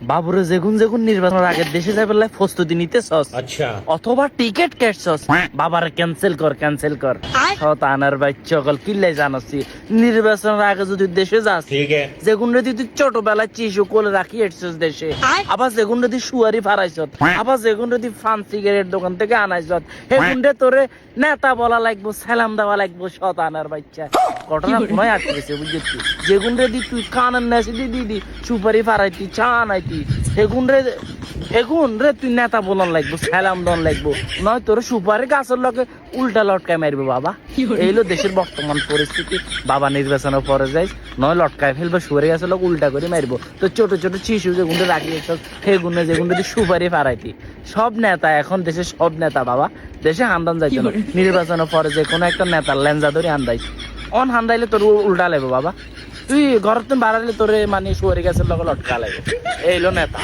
বাবুরে যেগুন যেগুন নির্বাচনের আগে দেশে যাবে প্রস্তুতি নিতেছস, अच्छा অথবা টিকিট কাটছস, বাবার ক্যান্সেল কর আনার বাচ্চা সকল কিল্লাই জানাচ্ছি নির্বাচনের আগে যদি দেশে যাস, ठीक है যেগুন যদি তুই ছোটবেলায় চিশু কোলে রাখি এসছস দেশে, আবার যেগুন যদি সুয়ারি ফারাইছত, আবার যেগুন যদি ফান সিগারেট দোকান থেকে আনাইছত, সেগুনরে তোরে নেতা বলা লাগবো, সালাম দেওয়া লাগবো। সত আনার বাচ্চা ঘটনা কোনায় আটকেছে বুঝছি। যেগুন রে দি তুই কানের নেছে দিদি সুপারি ফারাইতি চা আনাইতি, সেগুন রে তুই নেতা বলন লাগবো, সালাম দন লাগবো, নয় তোর সুপারি গাছের লগে উল্টা লটকায় মারবে বাবা। এইলো দেশের বর্তমান পরিস্থিতি। বাবা নির্বাচনের পরে যাইস, নয় লটকায় ফেলবে, সুপারি গাছের লগে উল্টা করে মারবো। তো ছোট ছোট শিশু যেগুলো রাখিয়েছ, সেগুলো যেগুলো সুপারি ফারাইতি। সব নেতা এখন দেশে, সব নেতা বাবা দেশে হান্দান যাইতো না। নির্বাচনের পরে যে কোনো একটা নেতার লেঞ্জা ধরে হান্দাইস, অন হান্দাইলে তোর উল্টা লাগবে বাবা। তুই ঘর তুমি বাড়াইলে তোরে মানে সুপারি গাছের লগে লটকা লাগবে। এইলো নেতা।